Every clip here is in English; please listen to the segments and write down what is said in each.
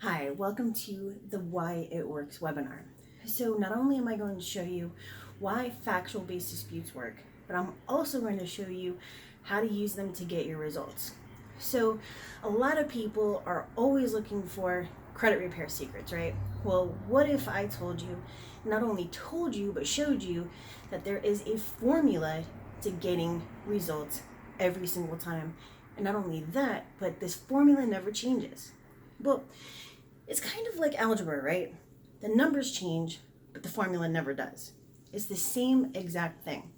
Hi, welcome to the Why It Works webinar. So not only am I going to show you why factual-based disputes work, but I'm also going to show you how to use them to get your results. So a lot of people are always looking for credit repair secrets, right? Well, what if I told you, not only told you, but showed you that there is a formula to getting results every single time. And not only that, but this formula never changes. Well, it's kind of like algebra, right? The numbers change, but the formula never does. It's the same exact thing.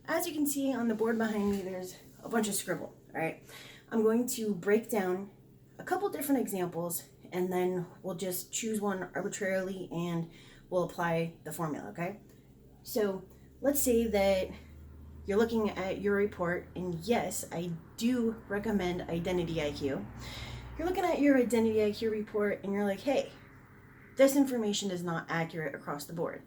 As you can see on the board behind me, there's a bunch of scribble, all right? I'm going to break down a couple different examples, and then we'll just choose one arbitrarily and we'll apply the formula, okay? So let's say that you're looking at your report, and yes, I do recommend Identity IQ. You're looking at your Identity IQ report and you're like, hey, this information is not accurate across the board.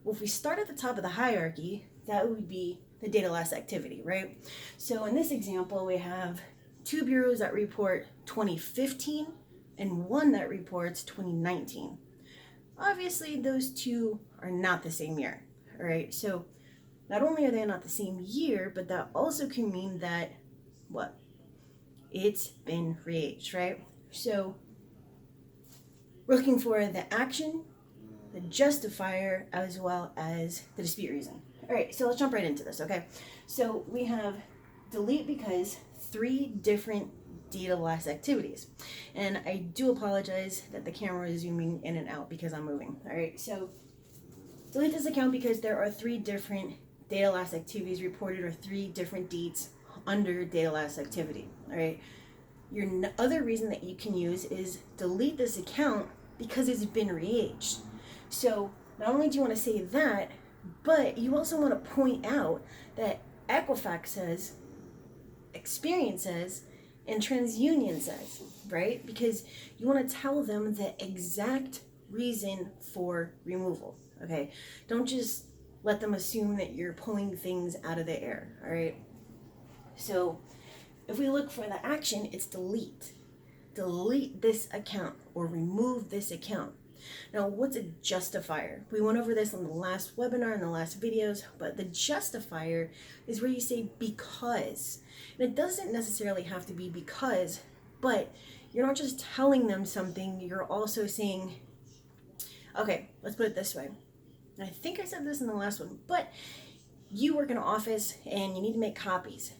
Well, if we start at the top of the hierarchy, that would be the data loss activity, right? So in this example, we have 2 bureaus that report 2015 and 1 that reports 2019. Obviously, those 2 are not the same year, all right? So not only are they not the same year, but that also can mean that, what? It's been re-aged, right? So we're looking for the action, the justifier, as well as the dispute reason. All right, so let's jump right into this, okay? So we have delete because 3 different data loss activities. And I do apologize that the camera is zooming in and out because I'm moving. All right, so delete this account because there are 3 different data loss activities reported, or 3 different dates under data loss activity. All right, your other reason that you can use is delete this account because it's been re-aged. So not only do you want to say that, but you also want to point out that Equifax says, Experience says, and TransUnion says, right? Because you want to tell them the exact reason for removal, okay? Don't just let them assume that you're pulling things out of the air, all right? So if we look for the action, it's delete. Delete this account or remove this account. Now, what's a justifier? We went over this on the last webinar and the last videos, but the justifier is where you say because. And it doesn't necessarily have to be because, but you're not just telling them something, you're also saying, okay, let's put it this way. And I think I said this in the last one, but you work in an office and you need to make copies.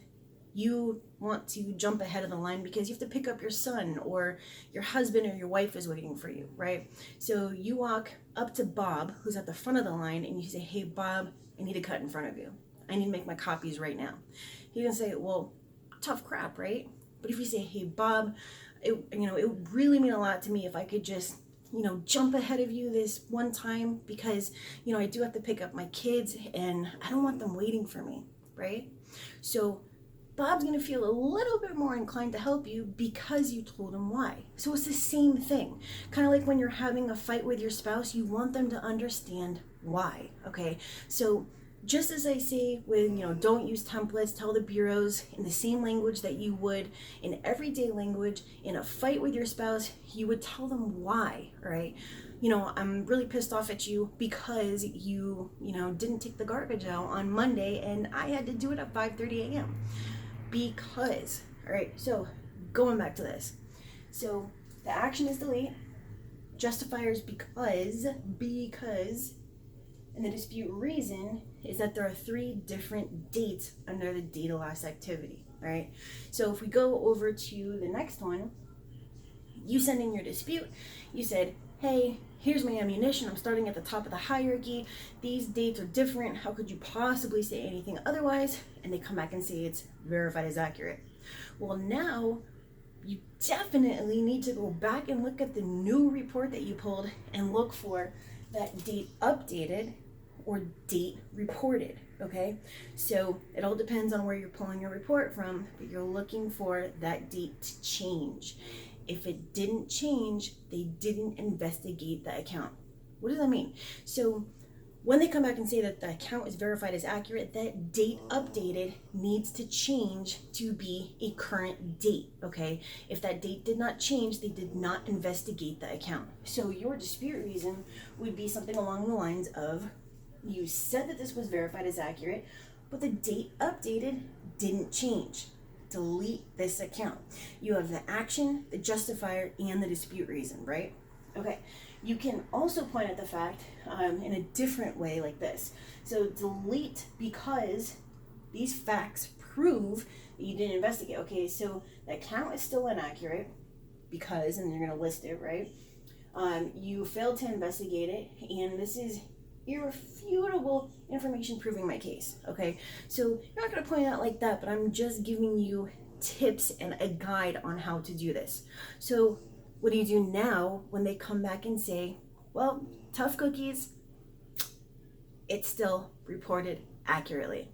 You want to jump ahead of the line because you have to pick up your son, or your husband or your wife is waiting for you, right? So you walk up to Bob, who's at the front of the line, and you say, hey, Bob, I need a cut in front of you. I need to make my copies right now. He's going to say, well, tough crap, right? But if you say, hey, Bob, it would really mean a lot to me if I could just, jump ahead of you this one time because, I do have to pick up my kids and I don't want them waiting for me, right? So Bob's going to feel a little bit more inclined to help you because you told him why. So it's the same thing. Kind of like when you're having a fight with your spouse, you want them to understand why, okay? So just as I say with, don't use templates, tell the bureaus in the same language that you would in everyday language, in a fight with your spouse, you would tell them why, all right? I'm really pissed off at you because you didn't take the garbage out on Monday and I had to do it at 5:30 a.m. Because, all right, so going back to this. So the action is delete, justifiers because, and the dispute reason is that there are 3 different dates under the data loss activity, all right? So if we go over to the next one, you send in your dispute, you said, hey, here's my ammunition, I'm starting at the top of the hierarchy, these dates are different, how could you possibly say anything otherwise? And they come back and say it's verified as accurate. Well, now you definitely need to go back and look at the new report that you pulled and look for that date updated or date reported, okay? So it all depends on where you're pulling your report from, but you're looking for that date to change. If it didn't change, they didn't investigate the account. What does that mean? So When they come back and say that the account is verified as accurate, that date updated needs to change to be a current date, okay? If that date did not change, they did not investigate the account. So your dispute reason would be something along the lines of, you said that this was verified as accurate, but the date updated didn't change. Delete this account. You have the action, the justifier, and the dispute reason, right? Okay. You can also point at the fact in a different way like this. So delete because these facts prove that you didn't investigate. Okay, so the account is still inaccurate because, and you're going to list it, right? You failed to investigate it, and this is irrefutable information proving my case. Okay, so you're not going to point out like that, but I'm just giving you tips and a guide on how to do this. So what do you do now when they come back and say, well, tough cookies, it's still reported accurately?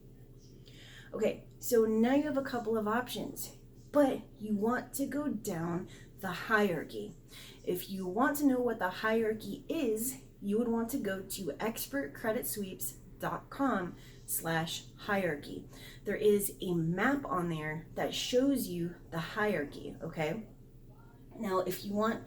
Okay, so now you have a couple of options, but you want to go down the hierarchy. If you want to know what the hierarchy is, you would want to go to expertcreditsweeps.com/hierarchy. There is a map on there that shows you the hierarchy, okay? Now, if you want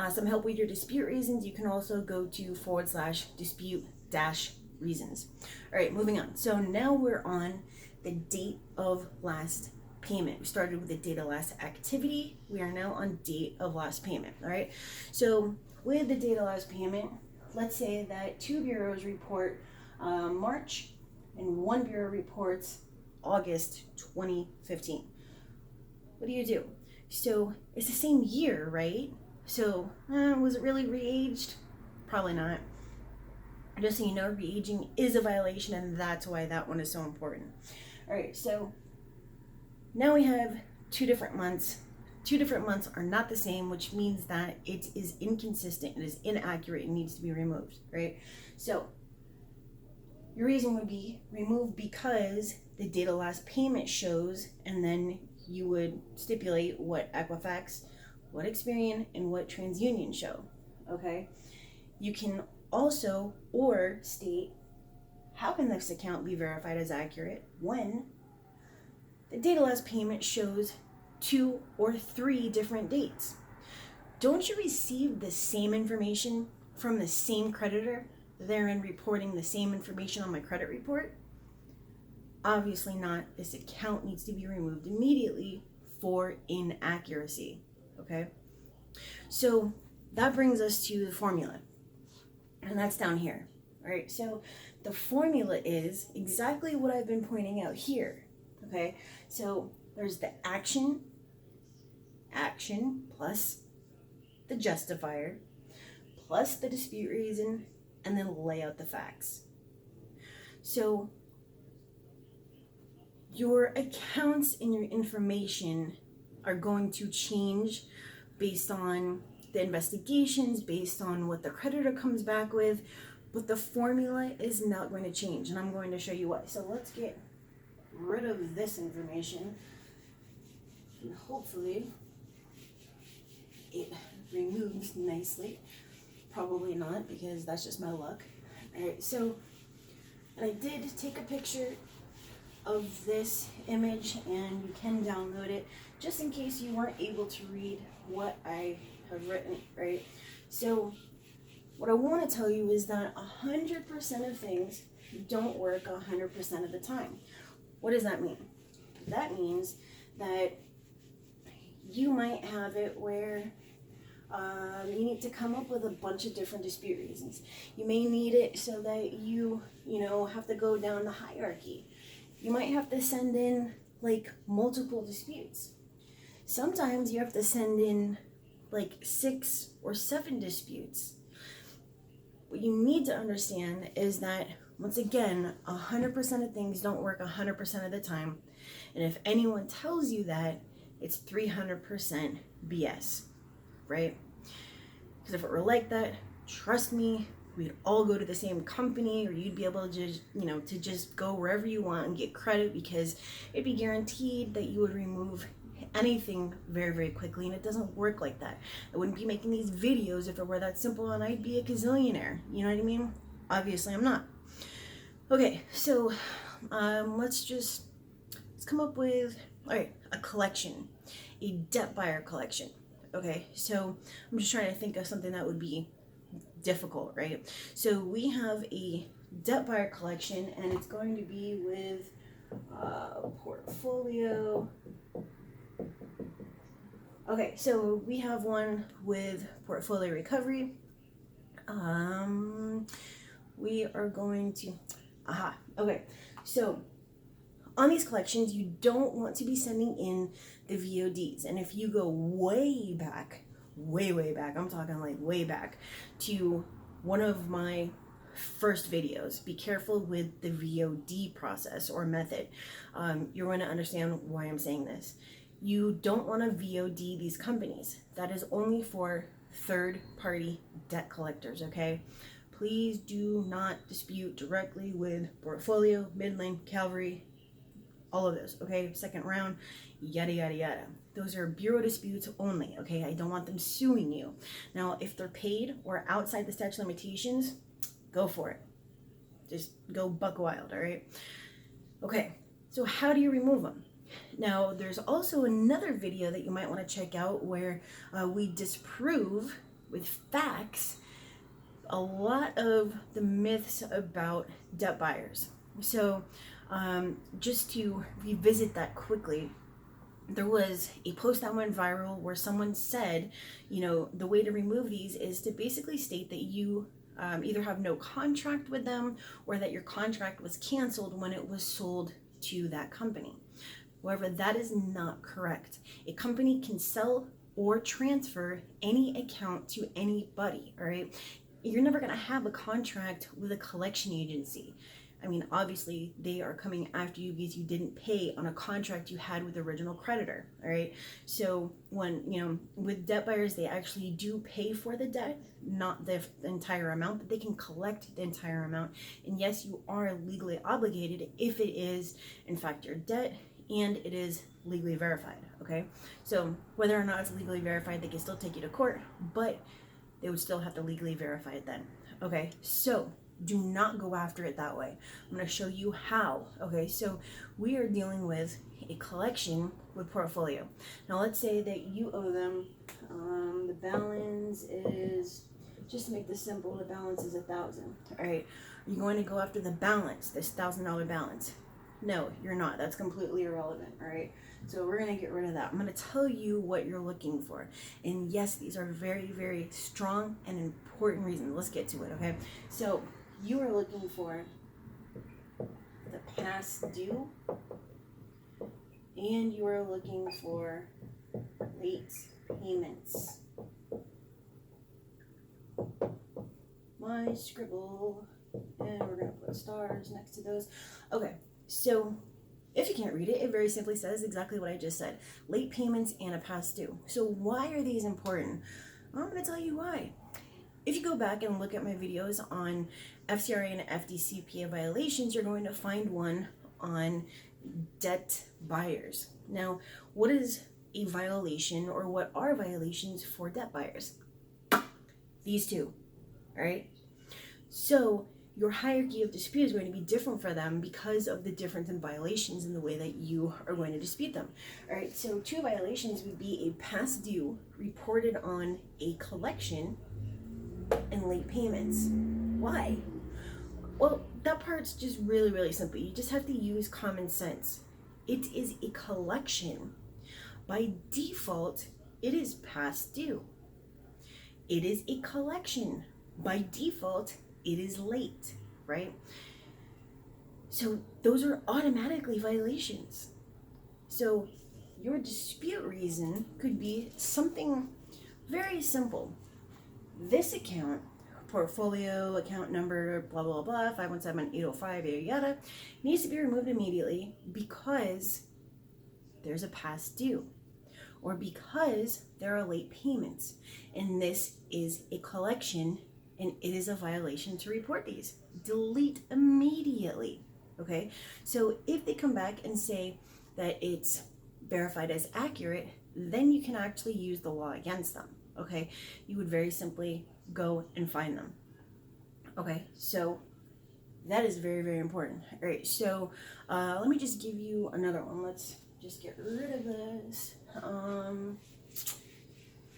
some help with your dispute reasons, you can also go to /dispute-reasons. All right, moving on. So now we're on the date of last payment. We started with the date of last activity. We are now on date of last payment. All right. So with the date of last payment, let's say that 2 bureaus report March and 1 bureau reports August 2015. What do? So it's the same year, right? So was it really re-aged? Probably not. Just so you know, re-aging is a violation, and that's why that one is so important. All right, so now we have 2 different months. 2 different months are not the same, which means that it is inconsistent, it is inaccurate, it needs to be removed, right? So your reason would be removed because the date of last payment shows, and then you would stipulate what Equifax, what Experian, and what TransUnion show, okay? You can also, or state, how can this account be verified as accurate when the date of last payment shows 2 or 3 different dates? Don't you receive the same information from the same creditor, therein reporting the same information on my credit report? Obviously not. This account needs to be removed immediately for inaccuracy, okay? So that brings us to the formula, and that's down here. All right, so the formula is exactly what I've been pointing out here, okay? So there's the action plus the justifier plus the dispute reason, and then lay out the facts. So your accounts and your information are going to change based on the investigations, based on what the creditor comes back with, but the formula is not going to change, and I'm going to show you why. So let's get rid of this information, and hopefully it removes nicely. Probably not, because that's just my luck. All right, so I did take a picture of this image, and you can download it just in case you weren't able to read what I have written, right? So what I want to tell you is that 100% of things don't work 100% of the time. What does that mean? That means that you might have it where you need to come up with a bunch of different dispute reasons. You may need it so that you have to go down the hierarchy. You might have to send in like multiple disputes. Sometimes you have to send in like 6 or 7 disputes. What you need to understand is that, once again, 100% of things don't work 100% of the time. And if anyone tells you that, it's 300% BS, right? Because if it were like that, trust me, we'd all go to the same company, or you'd be able to just go wherever you want and get credit, because it'd be guaranteed that you would remove anything very, very quickly, and it doesn't work like that. I wouldn't be making these videos if it were that simple, and I'd be a gazillionaire. You know what I mean? Obviously, I'm not. Okay, so let's come up with, all right, a collection, a debt buyer collection. Okay, so I'm just trying to think of something that would be difficult, right? So we have a debt buyer collection, and it's going to be with portfolio. Okay, so we have one with portfolio recovery. We are going to, okay, so on these collections, you don't want to be sending in the VODs. And if you go way back, way back, I'm talking like way back to one of my first videos, be careful with the VOD process or method. You're going to understand why I'm saying this. You don't want to VOD these companies. That is only for third-party debt collectors, okay? Please do not dispute directly with Portfolio, Midland, Calvary, all of those, okay? Second round, yada, yada, yada. Those are bureau disputes only, okay? I don't want them suing you. Now, if they're paid or outside the statute of limitations, go for it. Just go buck wild, all right? Okay, so how do you remove them? Now, there's also another video that you might want to check out where we disprove with facts a lot of the myths about debt buyers. So just to revisit that quickly, there was a post that went viral where someone said, you know, the way to remove these is to basically state that you either have no contract with them or that your contract was canceled when it was sold to that company. However, that is not correct. A company can sell or transfer any account to anybody, all right? You're never going to have a contract with a collection agency. I mean, obviously, they are coming after you because you didn't pay on a contract you had with the original creditor, all right? So when, you know, with debt buyers, they actually do pay for the debt, not the entire amount, but they can collect the entire amount. And yes, you are legally obligated if it is, in fact, your debt and it is legally verified, okay? So whether or not it's legally verified, they can still take you to court, but they would still have to legally verify it then, okay? So do not go after it that way. I'm going to show you how. Okay, so we are dealing with a collection with portfolio. Now let's say that you owe them, the balance is, just to make this simple, the balance is $1,000. All right, are you going to go after the balance, this $1,000 balance? No, you're not. That's completely irrelevant. All right, so we're going to get rid of that. I'm going to tell you what you're looking for. And yes, these are very, very strong and important reasons. Let's get to it, okay? So you are looking for the past due, and you are looking for late payments. My scribble, and we're going to put stars next to those. Okay, so if you can't read it, it very simply says exactly what I just said. Late payments and a past due. So why are these important? I'm going to tell you why. If you go back and look at my videos on FCRA and FDCPA violations, you're going to find one on debt buyers. Now, what is a violation, or what are violations for debt buyers? These two, all right? So your hierarchy of dispute is going to be different for them because of the difference in violations in the way that you are going to dispute them. All right, so two violations would be a past due reported on a collection and late payments. Why? Well, that part's just really, really simple. You just have to use common sense. It is a collection. By default, it is past due. It is a collection. By default, it is late, right? So those are automatically violations. So your dispute reason could be something very simple. This account, portfolio, account number, blah, blah, blah, 517-805, yada, yada, needs to be removed immediately because there's a past due or because there are late payments. And this is a collection and it is a violation to report these. Delete immediately, okay? So if they come back and say that it's verified as accurate, then you can actually use the law against them, okay? You would very simply go and find them. Okay, so That is very, very important. All right, so let me just give you another one. Let's just get rid of this.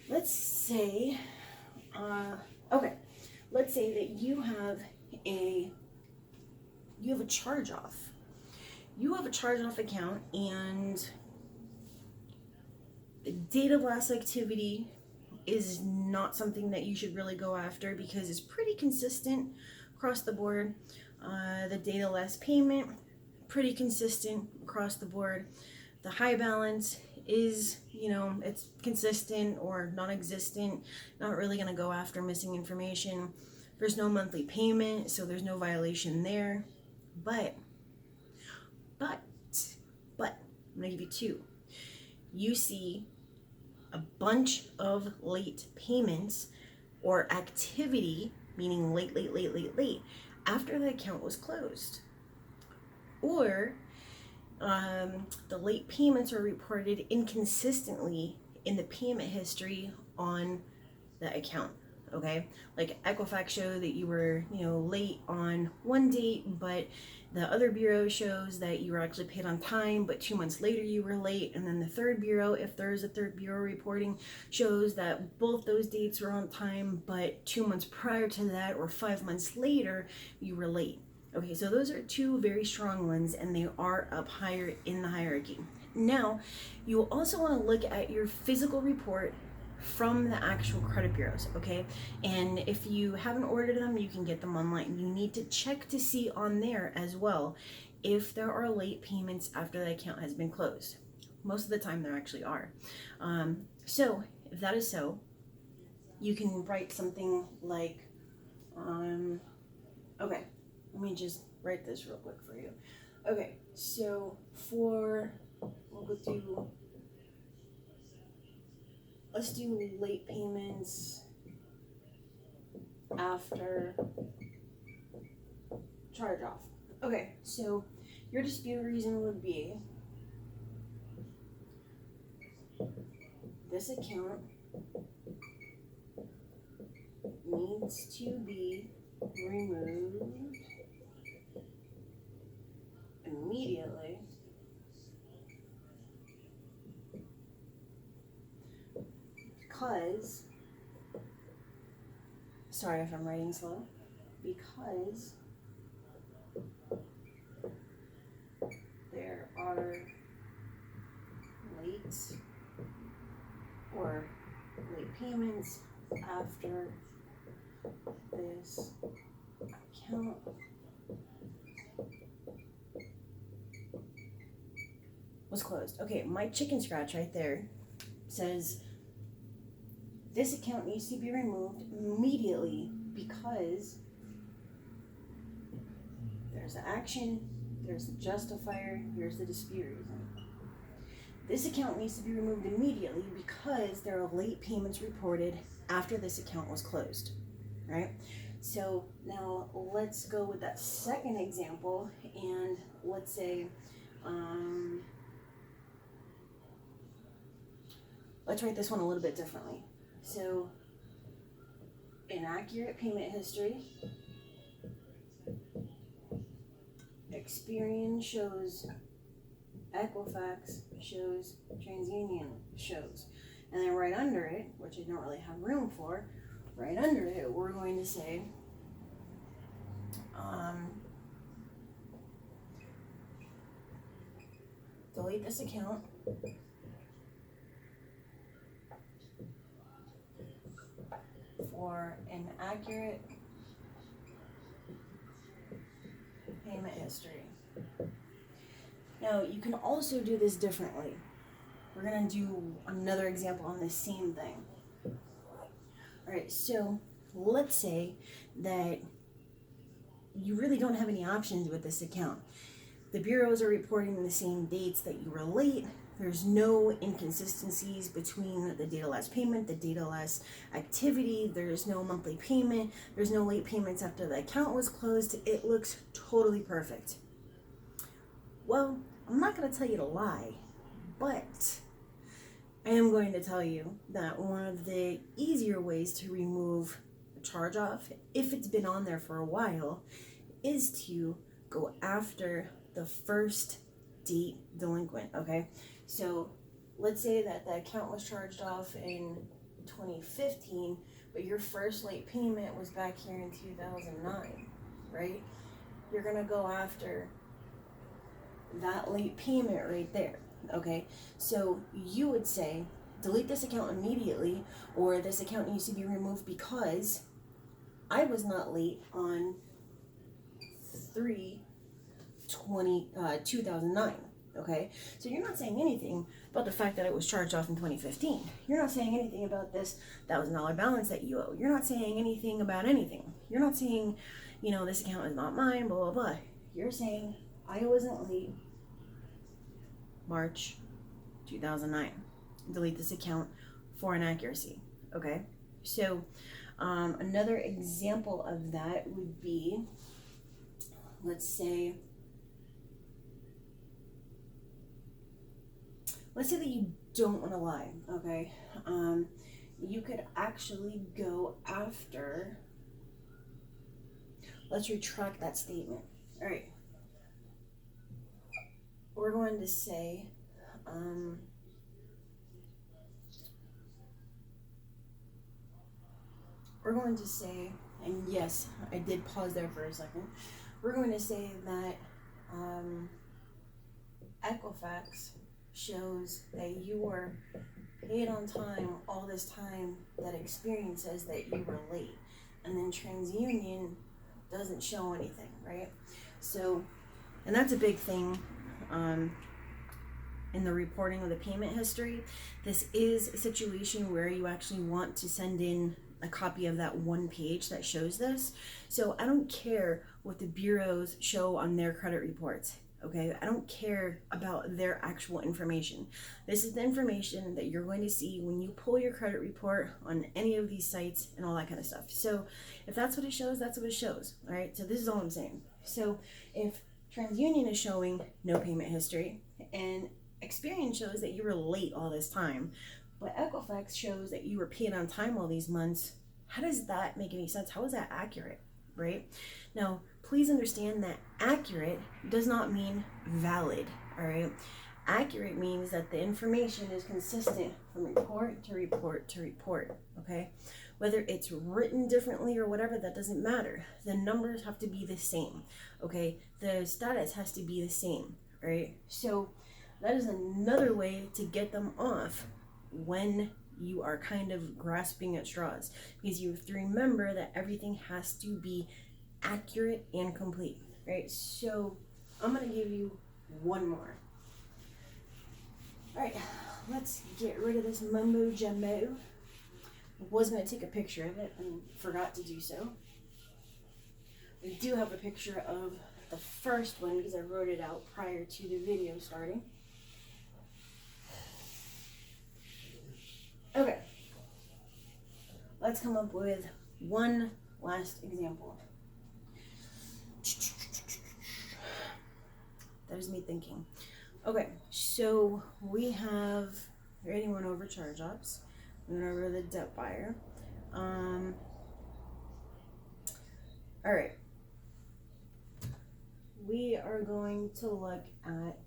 Let's say, okay, let's say that you have a charge off. You have a charge off account, and the date of last activity is not something that you should really go after because it's pretty consistent across the board. The date of last payment, pretty consistent across the board. The high balance is, it's consistent or non-existent. Not really going to go after missing information. There's no monthly payment, so there's no violation there. But, I'm going to give you two. You see a bunch of late payments or activity, meaning late, after the account was closed. Or the late payments are reported inconsistently in the payment history on the account. Okay, like Equifax show that you were, late on one date, but the other bureau shows that you were actually paid on time, but 2 months later you were late. And then the third bureau, if there is a third bureau reporting, shows that both those dates were on time, but 2 months prior to that or 5 months later, you were late. Okay, so those are two very strong ones, and they are up higher in the hierarchy. Now, you will also want to look at your physical report from the actual credit bureaus, okay? And if you haven't ordered them, you can get them online. You need to check to see on there as well if there are late payments after the account has been closed. Most of the time there actually are. So if that is so, you can write something like, okay, let me just write this real quick for you. Okay, so let's do late payments after charge off. Okay, so your dispute reason would be this account needs to be removed immediately because, sorry if I'm writing slow, because there are late payments after this account was closed. Okay, my chicken scratch right there says this account needs to be removed immediately because there's the action, there's the justifier, here's the dispute reason. This account needs to be removed immediately because there are late payments reported after this account was closed, right? So now let's go with that second example, and let's say, let's write this one a little bit differently. So, inaccurate payment history, Experian shows, Equifax shows, TransUnion shows. And then right under it, which I don't really have room for, right under it, we're going to say, delete this account. For an accurate payment history. Now, you can also do this differently. We're going to do another example on the same thing. All right, so let's say that you really don't have any options with this account. The bureaus are reporting the same dates that you were late. There's no inconsistencies between the date of last payment, the date of last activity. There's no monthly payment. There's no late payments after the account was closed. It looks totally perfect. Well, I'm not going to tell you to lie, but I am going to tell you that one of the easier ways to remove a charge off, if it's been on there for a while, is to go after the first date delinquent, okay? So let's say that the account was charged off in 2015, but your first late payment was back here in 2009, right? You're gonna go after that late payment right there, okay? So you would say, delete this account immediately, or this account needs to be removed because I was not late on 2009, okay? So you're not saying anything about the fact that it was charged off in 2015. You're not saying anything about this $1,000 balance that you owe. You're not saying anything about anything. You're not saying, this account is not mine, blah, blah, blah. You're saying, I wasn't late March 2009. Delete this account for inaccuracy, okay? So another example of that would be, let's say that you don't want to lie, okay? You could actually go after, let's retract that statement. All right. We're going to say, and yes, I did pause there for a second. We're going to say that Equifax shows that you were paid on time all this time that Experian says that you were late, and then TransUnion doesn't show anything, right? So, and that's a big thing in the reporting of the payment history. This is a situation where you actually want to send in a copy of that one page that shows this. So I don't care what the bureaus show on their credit reports, okay? I don't care about their actual information. This is the information that you're going to see when you pull your credit report on any of these sites and all that kind of stuff. So if that's what it shows, that's what it shows, all right? So this is all I'm saying. So if TransUnion is showing no payment history and Experian shows that you were late all this time, but Equifax shows that you were paid on time all these months, how does that make any sense? How is that accurate, right? Now, please understand that accurate does not mean valid, all right? Accurate means that the information is consistent from report to report to report, okay? Whether it's written differently or whatever, that doesn't matter. The numbers have to be the same, okay? The status has to be the same, right? So that is another way to get them off when you are kind of grasping at straws, because you have to remember that everything has to be accurate and complete, right? So I'm going to give you one more. All right, let's get rid of this mumbo jumbo. I was going to take a picture of it and forgot to do so. I do have a picture of the first one because I wrote it out prior to the video starting. Okay, let's come up with one last example. That is me thinking. Okay, so we already went over charge-offs. We went over the debt buyer. All right. We are going to look at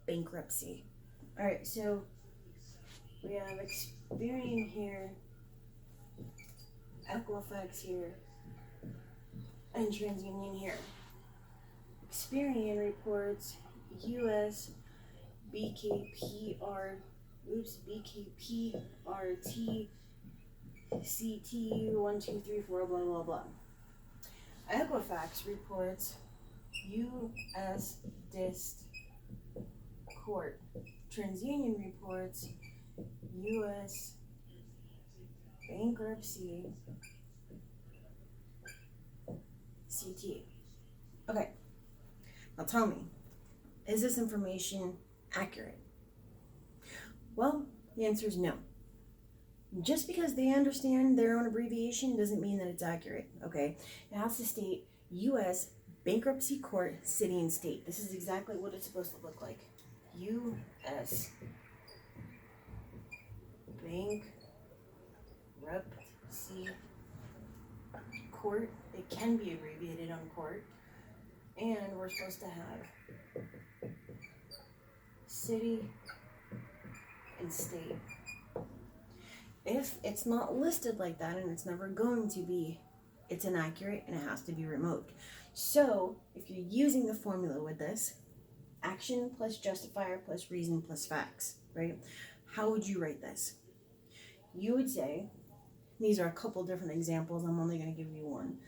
bankruptcy. All right, so we have Experian here, Equifax here, and TransUnion here. Experian reports US BKPRT CTU 1, 2, 3, 4 blah blah blah. Equifax reports US Dist Court. TransUnion reports US Bankruptcy CT. Okay, now tell me, is this information accurate? Well, the answer is no. Just because they understand their own abbreviation doesn't mean that it's accurate, okay? It has to state U.S. Bankruptcy Court, City and State. This is exactly what it's supposed to look like. U.S. Bankruptcy court. It can be abbreviated on court. And we're supposed to have city and state. If it's not listed like that, and it's never going to be, it's inaccurate and it has to be removed. So if you're using the formula with this, action plus justifier plus reason plus facts, right? How would you write this? You would say, these are a couple different examples, I'm only going to give you one.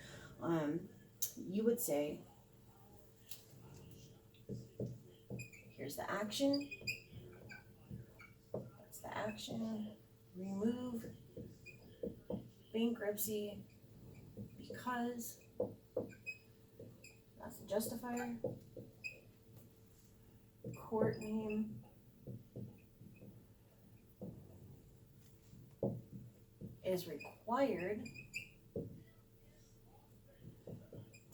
You would say, here's the action, that's the action, remove bankruptcy because, that's the justifier, court name, is required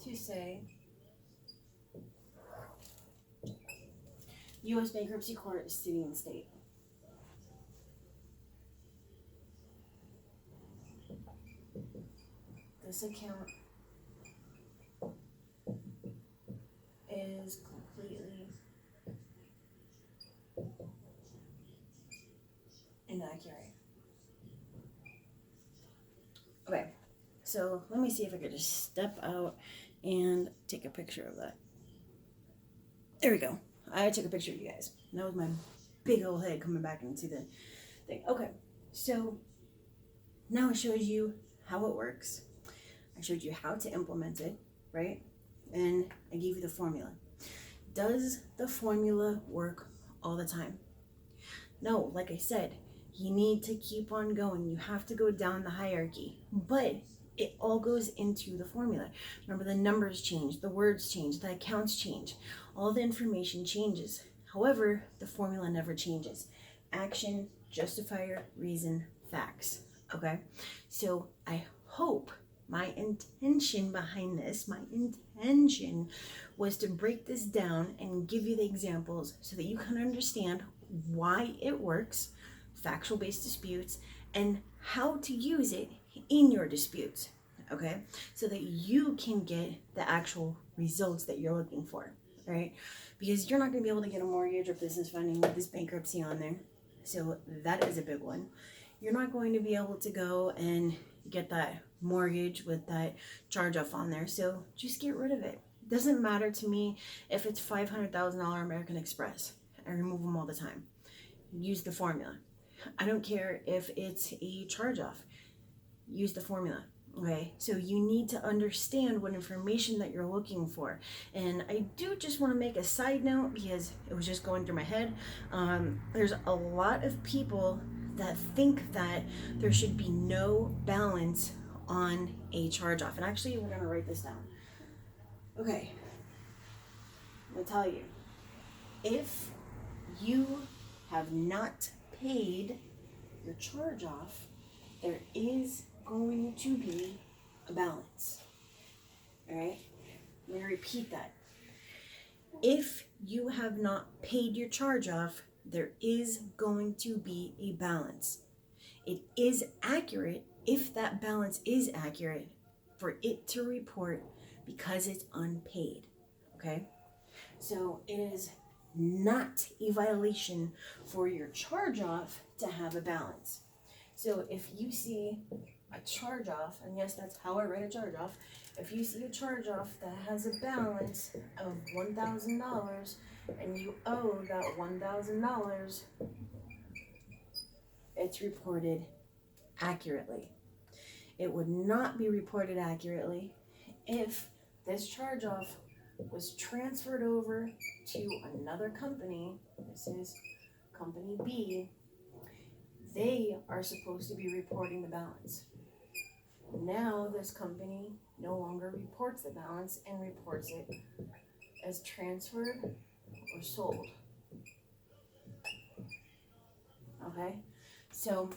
to say U.S. Bankruptcy Court, city and state. This account is completely inaccurate. Okay, so let me see if I could just step out and take a picture of that. There we go. I took a picture of you guys. That was my big old head coming back into the thing. Okay, so now I showed you how it works. I showed you how to implement it, right? And I gave you the formula. Does the formula work all the time? No, like I said, you need to keep on going. You have to go down the hierarchy, but it all goes into the formula. Remember, the numbers change, the words change, the accounts change, all the information changes. However, the formula never changes. Action, justifier, reason, facts. Okay? So I hope my intention behind this, my intention was to break this down and give you the examples so that you can understand why it works, factual based disputes, and how to use it in your disputes, okay? So that you can get the actual results that you're looking for, right? Because you're not going to be able to get a mortgage or business funding with this bankruptcy on there. So that is a big one. You're not going to be able to go and get that mortgage with that charge off on there. So just get rid of it. It doesn't matter to me if it's $500,000 American Express. I remove them all the time. Use the formula. I don't care if it's a charge off. Use the formula. Okay, so you need to understand what information that you're looking for. And I do just want to make a side note because it was just going through my head. There's a lot of people that think that there should be no balance on a charge off. And actually, we're going to write this down. Okay, I'm going to tell you. If you have not paid your charge off, there is going to be a balance. All right, I'm going to repeat that. If you have not paid your charge off, there is going to be a balance. It is accurate if that balance is accurate for it to report because it's unpaid. Okay, so it is not a violation for your charge off to have a balance. So if you see a charge off, and yes, that's how I write a charge off. If you see a charge off that has a balance of $1,000 and you owe that $1,000, it's reported accurately. It would not be reported accurately if this charge off was transferred over to another company. This is company B. They are supposed to be reporting the balance. Now this company no longer reports the balance and reports it as transferred or sold. Okay, so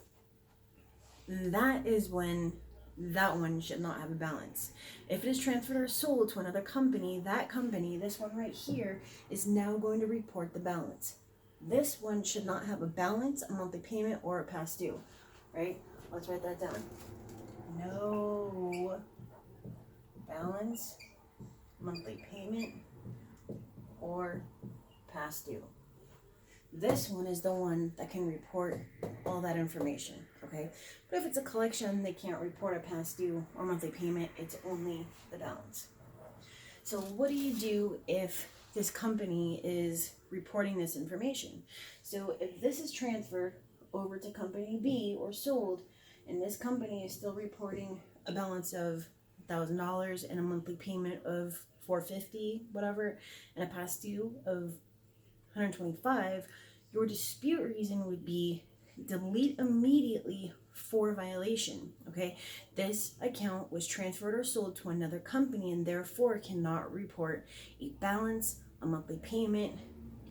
that is when that one should not have a balance. If it is transferred or sold to another company, that company, this one right here, is now going to report the balance. This one should not have a balance, a monthly payment, or a past due, right? Let's write that down. No balance, monthly payment, or past due. This one is the one that can report all that information, okay? But if it's a collection, they can't report a past due or monthly payment. It's only the balance. So what do you do if this company is reporting this information? So if this is transferred over to company B or sold, and this company is still reporting a balance of $1,000 and a monthly payment of $450, whatever, and a past due of $125, your dispute reason would be delete immediately for violation. Okay, this account was transferred or sold to another company and therefore cannot report a balance, a monthly payment,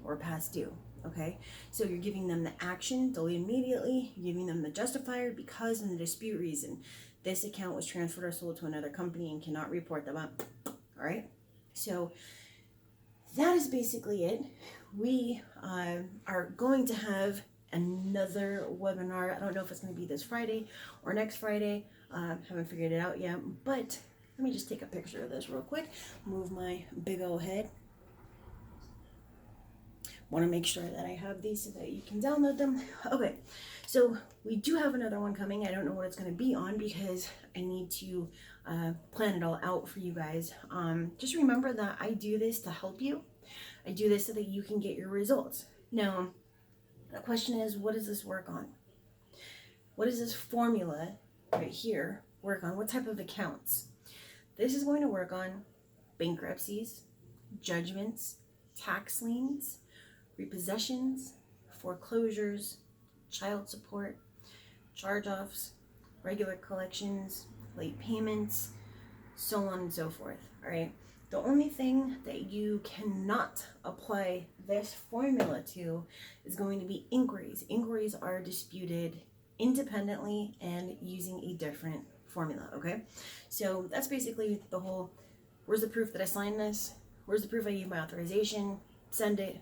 or past due. Okay, so you're giving them the action, delete immediately, you're giving them the justifier, because in the dispute reason, this account was transferred or sold to another company and cannot report them up. All right, so that is basically it. We are going to have another webinar. I don't know if it's going to be this Friday or next Friday. Haven't figured it out yet, but let me just take a picture of this real quick. Move my big old head. Want to make sure that I have these so that you can download them. Okay, so we do have another one coming. I don't know what it's going to be on because I need to plan it all out for you guys. Just remember that I do this to help you. I do this so that you can get your results. Now, the question is, what does this work on? What does this formula right here work on? What type of accounts? This is going to work on bankruptcies, judgments, tax liens, repossessions, foreclosures, child support, charge-offs, regular collections, late payments, so on and so forth. All right. The only thing that you cannot apply this formula to is going to be inquiries. Inquiries are disputed independently and using a different formula, okay? So that's basically the whole, where's the proof that I signed this? Where's the proof I gave my authorization? Send it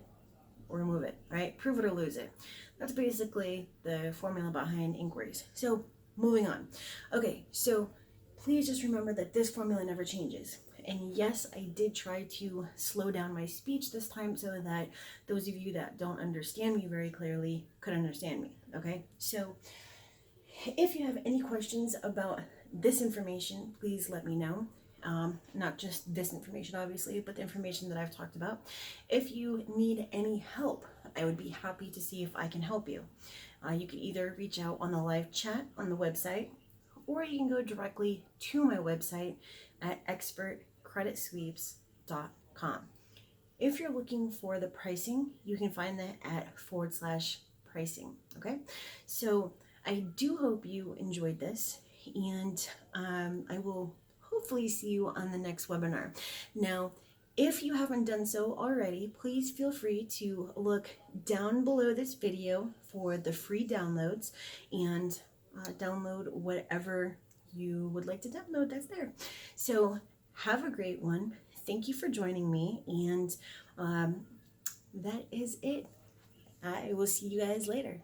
or remove it, right? Prove it or lose it. That's basically the formula behind inquiries. So moving on. Okay, so please just remember that this formula never changes. And yes, I did try to slow down my speech this time so that those of you that don't understand me very clearly could understand me, okay? So if you have any questions about this information, please let me know. Not just this information, obviously, but the information that I've talked about. If you need any help, I would be happy to see if I can help you. You can either reach out on the live chat on the website, or you can go directly to my website at expertcreditsweeps.com. If you're looking for the pricing, you can find that at /pricing. Okay, so I do hope you enjoyed this, and I will hopefully see you on the next webinar. Now, if you haven't done so already, please feel free to look down below this video for the free downloads and download whatever you would like to download that's there. So have a great one. Thank you for joining me, and that is it. I will see you guys later.